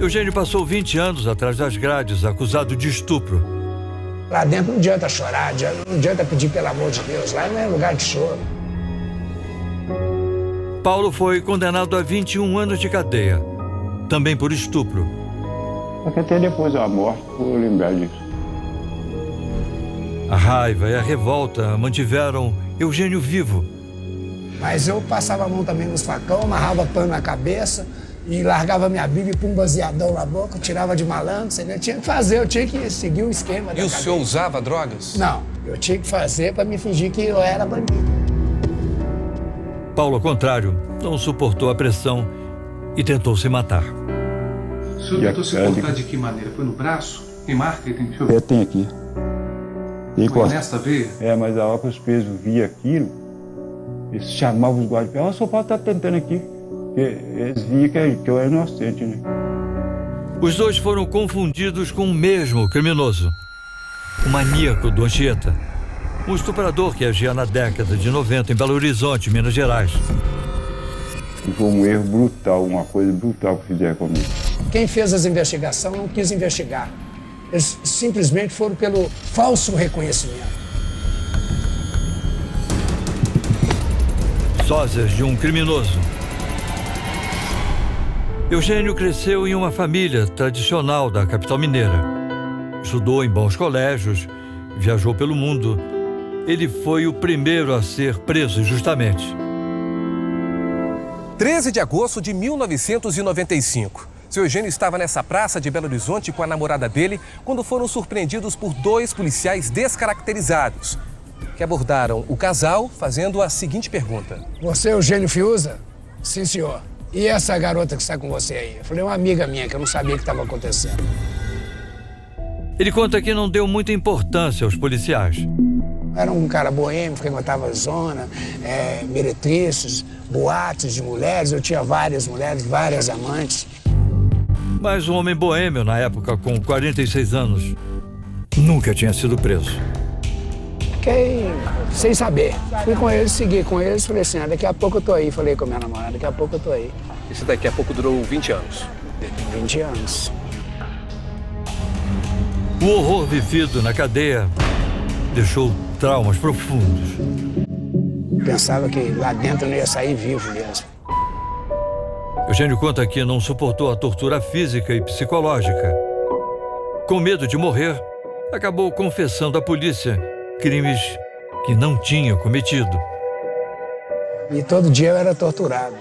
Eugênio passou 20 anos atrás das grades, acusado de estupro. Lá dentro não adianta chorar, não adianta pedir pelo amor de Deus. Lá não é lugar de choro. Paulo foi condenado a 21 anos de cadeia, também por estupro. Porque até depois da morte, vou lembrar disso. A raiva e a revolta mantiveram Eugênio vivo. Mas eu passava a mão também nos facão, amarrava pano na cabeça e largava minha Bíblia e pum, baseadão na boca, tirava de malandro. Você tinha que fazer, eu tinha que seguir o esquema. E o senhor usava drogas? Não, eu tinha que fazer para me fingir que eu era bandido. Paulo, ao contrário, não suportou a pressão e tentou se matar. O senhor tentou se cortar de que maneira? Foi no braço? Tem marca aí? Tem que... Tem aqui. Foi nesta veia? Mas a hora que os presos viam aquilo, eles chamavam os guardas e falavam, o seu Paulo está tentando aqui. Porque eles viam que eu era inocente, né? Os dois foram confundidos com o mesmo criminoso. O maníaco do Anchieta. Um estuprador que agia na década de 90 em Belo Horizonte, Minas Gerais. Foi um erro brutal, uma coisa brutal que fizeram comigo. Quem fez as investigações não quis investigar. Eles simplesmente foram pelo falso reconhecimento. Sósias de um criminoso. Eugênio cresceu em uma família tradicional da capital mineira. Estudou em bons colégios, viajou pelo mundo. Ele foi o primeiro a ser preso injustamente. 13 de agosto de 1995. Seu Eugênio estava nessa praça de Belo Horizonte com a namorada dele quando foram surpreendidos por dois policiais descaracterizados, que abordaram o casal fazendo a seguinte pergunta. Você é Eugênio Fiuza? Sim, senhor. E essa garota que está com você aí? Eu falei, uma amiga minha que eu não sabia o que estava acontecendo. Ele conta que não deu muita importância aos policiais. Era um cara boêmio, frequentava a zona, meretrizes, boates de mulheres. Eu tinha várias mulheres, várias amantes. Mas um homem boêmio, na época, com 46 anos, nunca tinha sido preso. Fiquei sem saber. Fui com eles, segui com eles, falei assim, daqui a pouco eu tô aí. Falei com a minha namorada, daqui a pouco eu tô aí. Isso daqui a pouco durou 20 anos. 20 anos. O horror vivido na cadeia deixou traumas profundos. Pensava que lá dentro eu não ia sair vivo mesmo. Eugênio conta que não suportou a tortura física e psicológica. Com medo de morrer, acabou confessando à polícia crimes que não tinha cometido. E todo dia eu era torturado.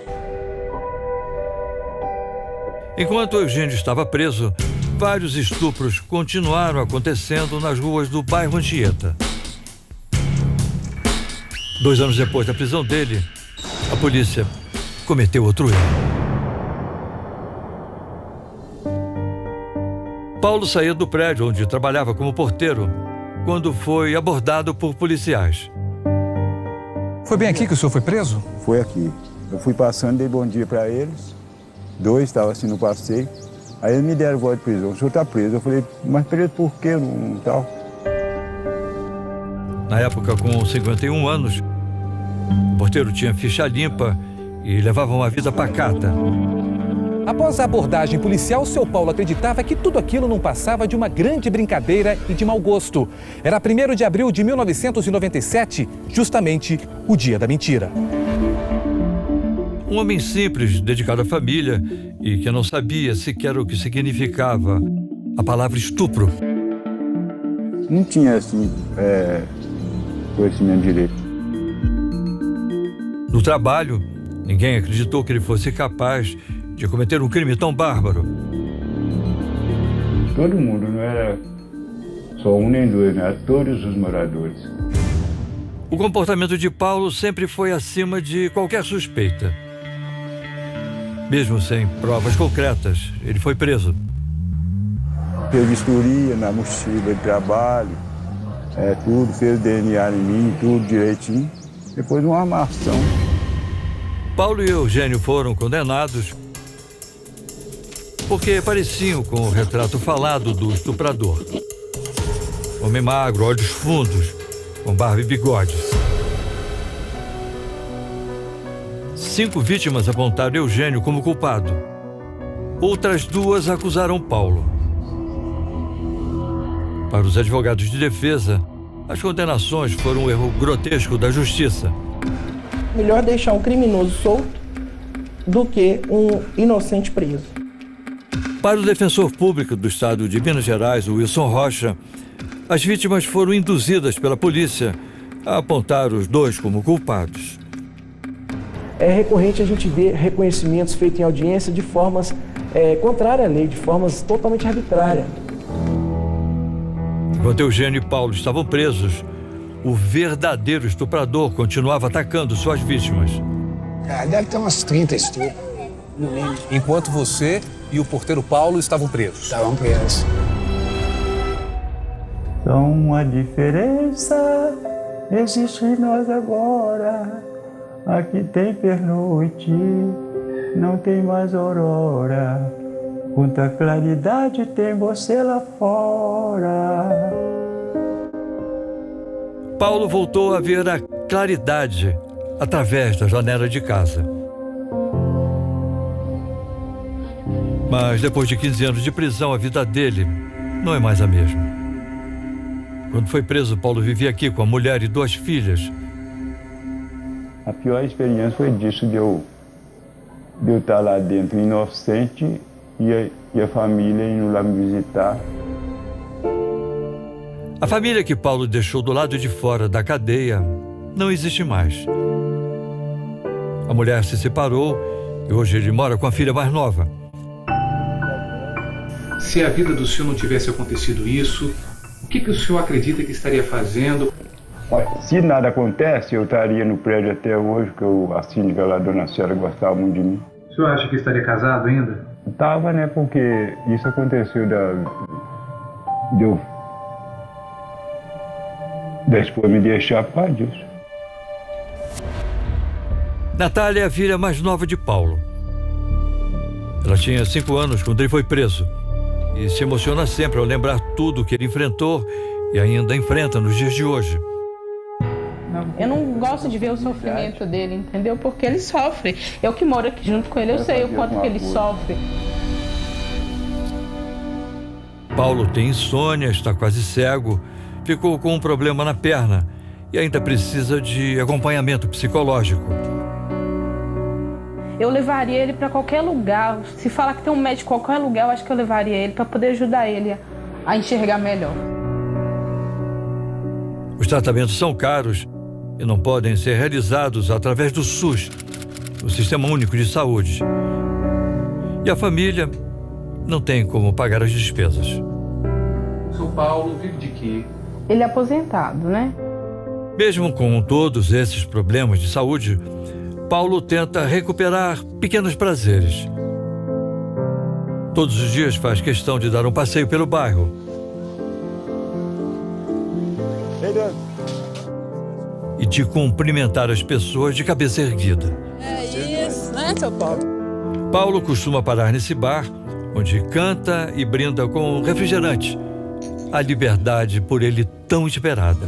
Enquanto Eugênio estava preso, vários estupros continuaram acontecendo nas ruas do bairro Anchieta. 2 anos depois da prisão dele, a polícia cometeu outro erro. Paulo saía do prédio onde trabalhava como porteiro quando foi abordado por policiais. Foi bem aqui que o senhor foi preso? Foi aqui. Eu fui passando, dei bom dia para eles. 2 estavam assim no passeio. Aí eles me deram voz de prisão. O senhor está preso. Eu falei, mas preso por quê? Não tal. Na época, com 51 anos, o porteiro tinha ficha limpa e levava uma vida pacata. Após a abordagem policial, seu Paulo acreditava que tudo aquilo não passava de uma grande brincadeira e de mau gosto. Era 1º de abril de 1997, justamente o dia da mentira. Um homem simples, dedicado à família e que não sabia sequer o que significava a palavra estupro. Não tinha, assim, conhecimento direito. No trabalho, ninguém acreditou que ele fosse capaz de cometer um crime tão bárbaro. Todo mundo, não era só um nem dois, né? Era todos os moradores. O comportamento de Paulo sempre foi acima de qualquer suspeita. Mesmo sem provas concretas, ele foi preso. Fez vistoria na mochila de trabalho, tudo, fez DNA em mim, tudo direitinho. Depois uma armação. Paulo e Eugênio foram condenados porque pareciam com o retrato falado do estuprador. Homem magro, olhos fundos, com barba e bigode. 5 vítimas apontaram Eugênio como culpado. outras 2 acusaram Paulo. Para os advogados de defesa, as condenações foram um erro grotesco da justiça. Melhor deixar um criminoso solto do que um inocente preso. Para o defensor público do estado de Minas Gerais, Wilson Rocha, as vítimas foram induzidas pela polícia a apontar os 2 como culpados. É recorrente a gente ver reconhecimentos feitos em audiência de formas contrárias à lei, de formas totalmente arbitrárias. Enquanto Eugênio e Paulo estavam presos, o verdadeiro estuprador continuava atacando suas vítimas. Deve ter umas 30 estupros, no mínimo. Enquanto você e o porteiro Paulo estavam presos. Estavam presos. Só uma diferença existe em nós agora. Aqui tem pernoite, não tem mais aurora. Quanta claridade tem você lá fora. Paulo voltou a ver a claridade através da janela de casa. Mas depois de 15 anos de prisão, a vida dele não é mais a mesma. Quando foi preso, Paulo vivia aqui com a mulher e 2 filhas. A pior experiência foi disso, de eu estar lá dentro inocente e a família indo lá me visitar. A família que Paulo deixou do lado de fora da cadeia não existe mais. A mulher se separou e hoje ele mora com a filha mais nova. Se a vida do senhor não tivesse acontecido isso, o que o senhor acredita que estaria fazendo? Se nada acontece, eu estaria no prédio até hoje, porque a síndica lá, Dona Célia, gostava muito de mim. O senhor acha que estaria casado ainda? Tava, né? Porque isso aconteceu da esposa me deixar por causa disso. Natália é a filha mais nova de Paulo. Ela tinha 5 anos quando ele foi preso e se emociona sempre ao lembrar tudo que ele enfrentou e ainda enfrenta nos dias de hoje. Eu não gosto de ver o sofrimento dele, entendeu? Porque ele sofre. Eu que moro aqui junto com ele, eu sei o quanto que ele sofre. Paulo tem insônia, está quase cego, ficou com um problema na perna e ainda precisa de acompanhamento psicológico. Eu levaria ele para qualquer lugar. Se falar que tem um médico em qualquer lugar, eu acho que eu levaria ele para poder ajudar ele a enxergar melhor. Os tratamentos são caros e não podem ser realizados através do SUS, o Sistema Único de Saúde. E a família não tem como pagar as despesas. O senhor Paulo vive de quê? Ele é aposentado, né? Mesmo com todos esses problemas de saúde, Paulo tenta recuperar pequenos prazeres. Todos os dias faz questão de dar um passeio pelo bairro. E de cumprimentar as pessoas de cabeça erguida. É isso, né, seu Paulo? Paulo costuma parar nesse bar, onde canta e brinda com refrigerante. A liberdade por ele tão esperada.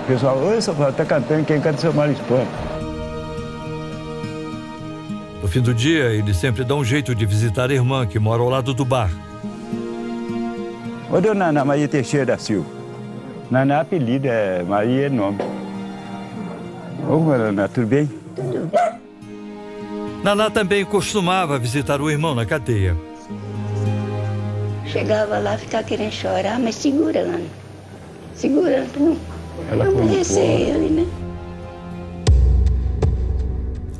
O pessoal, oi, seu Paulo, tá cantando, quem canta seu marido espanha. No fim do dia, ele sempre dá um jeito de visitar a irmã que mora ao lado do bar. Ô, dona Ana Maria Teixeira da Silva. Naná apelido, Maria é nome. Ô, Naná, tudo bem? Tudo bem. Naná também costumava visitar o irmão na cadeia. Chegava lá, ficava querendo chorar, mas segurando. Segurando, Ela não foi conhecer ele, né?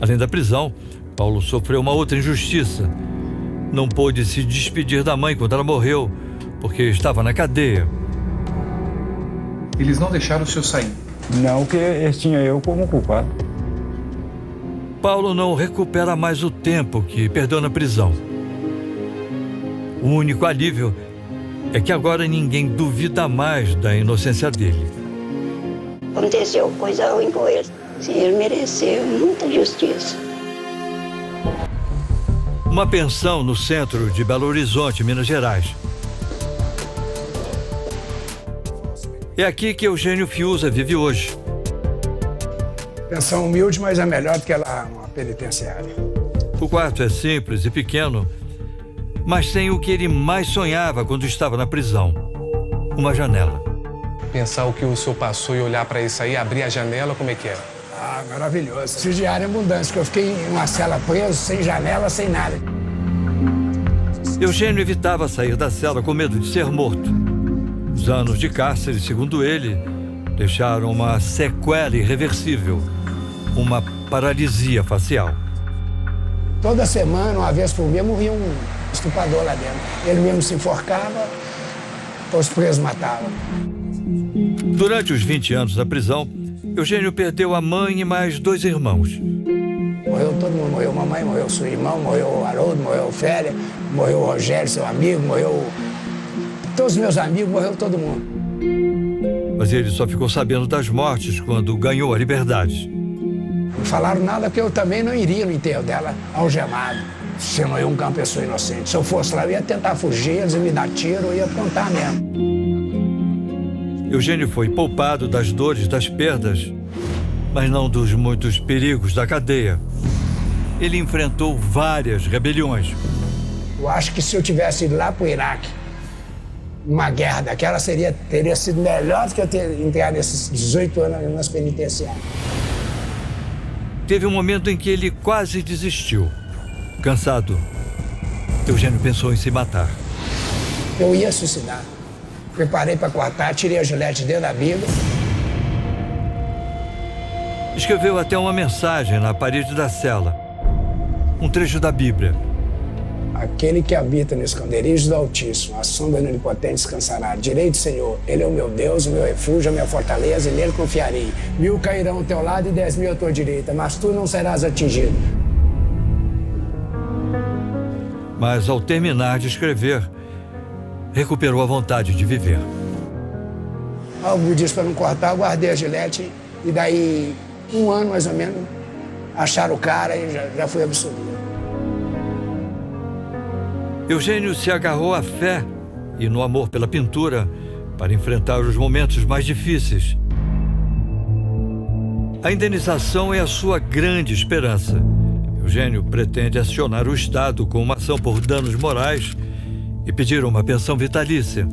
Além da prisão, Paulo sofreu uma outra injustiça. Não pôde se despedir da mãe quando ela morreu, porque estava na cadeia. Eles não deixaram o senhor sair. Não, porque eles tinham eu como culpado. Paulo não recupera mais o tempo que perdeu na prisão. O único alívio é que agora ninguém duvida mais da inocência dele. Aconteceu coisa ruim com ele. Sim, ele mereceu muita justiça. Uma pensão no centro de Belo Horizonte, Minas Gerais. É aqui que Eugênio Fiuza vive hoje. Pensão humilde, mas é melhor do que lá uma penitenciária. O quarto é simples e pequeno, mas sem o que ele mais sonhava quando estava na prisão: uma janela. Pensar o que o senhor passou e olhar para isso aí, abrir a janela, como é que é? Ah, maravilhoso. Preciso de ar em abundância, porque eu fiquei em uma cela preso, sem janela, sem nada. Eugênio evitava sair da cela com medo de ser morto. Os anos de cárcere, segundo ele, deixaram uma sequela irreversível, uma paralisia facial. Toda semana, uma vez por mês, morria um estuprador lá dentro. Ele mesmo se enforcava, os presos matavam. Durante os 20 anos na prisão, Eugênio perdeu a mãe e mais 2 irmãos. Morreu todo mundo, morreu mamãe, morreu seu irmão, morreu o Haroldo, morreu o Félia, morreu o Rogério, seu amigo, morreu... Todos os meus amigos, morreu todo mundo. Mas ele só ficou sabendo das mortes quando ganhou a liberdade. Não falaram nada que eu também não iria no enterro dela, algemado. Sendo eu uma pessoa inocente. Se eu fosse lá, eu ia tentar fugir, eles iam me dar tiro, eu ia contar mesmo. Eugênio foi poupado das dores, das perdas, mas não dos muitos perigos da cadeia. Ele enfrentou várias rebeliões. Eu acho que se eu tivesse ido lá para o Iraque, uma guerra daquela teria sido melhor do que eu ter entrado nesses 18 anos nas penitenciárias. Teve um momento em que ele quase desistiu. Cansado, Eugênio pensou em se matar. Eu ia suicidar. Preparei para cortar, tirei a gilete dentro da Bíblia. Escreveu até uma mensagem na parede da cela. Um trecho da Bíblia. Aquele que habita no esconderijo do Altíssimo, a sombra do Onipotente descansará. Direi do Senhor, Ele é o meu Deus, o meu refúgio, a minha fortaleza, e nele confiarei. 1000 cairão ao teu lado e 10.000 à tua direita, mas tu não serás atingido. Mas ao terminar de escrever, recuperou a vontade de viver. Algo disse para não cortar, eu guardei a gilete e daí 1 ano mais ou menos, acharam o cara e já fui absolvido. Eugênio se agarrou à fé e no amor pela pintura para enfrentar os momentos mais difíceis. A indenização é a sua grande esperança. Eugênio pretende acionar o Estado com uma ação por danos morais e pedir uma pensão vitalícia.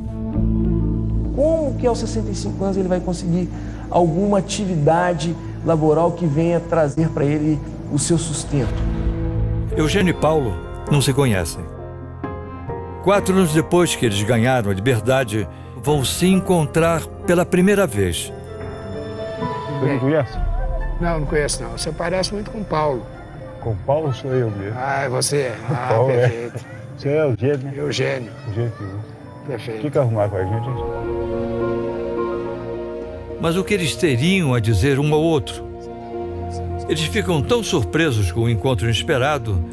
Como que aos 65 anos ele vai conseguir alguma atividade laboral que venha trazer para ele o seu sustento? Eugênio e Paulo não se conhecem. 4 anos depois que eles ganharam a liberdade, vão se encontrar pela primeira vez. Você não conhece? Não conheço não. Você parece muito com o Paulo. Com o Paulo sou eu mesmo. Ah, é você? Ah, Paulo, perfeito. Você é o Eugênio, né? Eugênio. Eugênio. Perfeito. O que arrumaram com a gente? Mas o que eles teriam a dizer um ao outro? Eles ficam tão surpresos com o encontro inesperado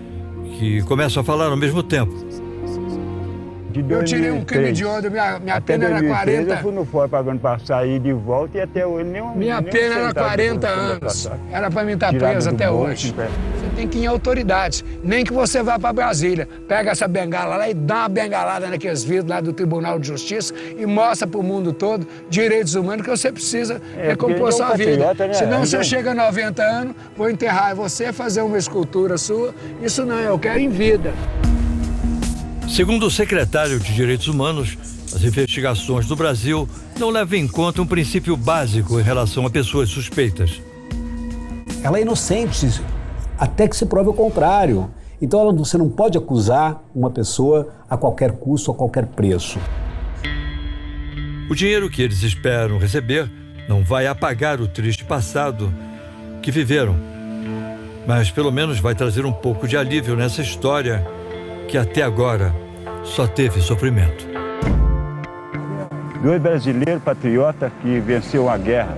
que começam a falar ao mesmo tempo. Eu tirei um crime de onda, minha pena era 40. Eu fui no fora pagando para sair de volta e até hoje minha pena era 40 anos. Era para mim estar preso até hoje. Você tem que ir em autoridades. Nem que você vá para Brasília. Pega essa bengala lá e dá uma bengalada naqueles vidros lá do Tribunal de Justiça e mostra para o mundo todo direitos humanos que você precisa recompor sua vida. Né? Senão você chega a 90 anos, vou enterrar você, fazer uma escultura sua. Isso não, eu quero em vida. Segundo o secretário de Direitos Humanos, as investigações do Brasil não levam em conta um princípio básico em relação a pessoas suspeitas. Ela é inocente, até que se prove o contrário. Então você não pode acusar uma pessoa a qualquer custo, a qualquer preço. O dinheiro que eles esperam receber não vai apagar o triste passado que viveram, mas pelo menos vai trazer um pouco de alívio nessa história que até agora só teve sofrimento. 2 brasileiros patriotas que venceram a guerra.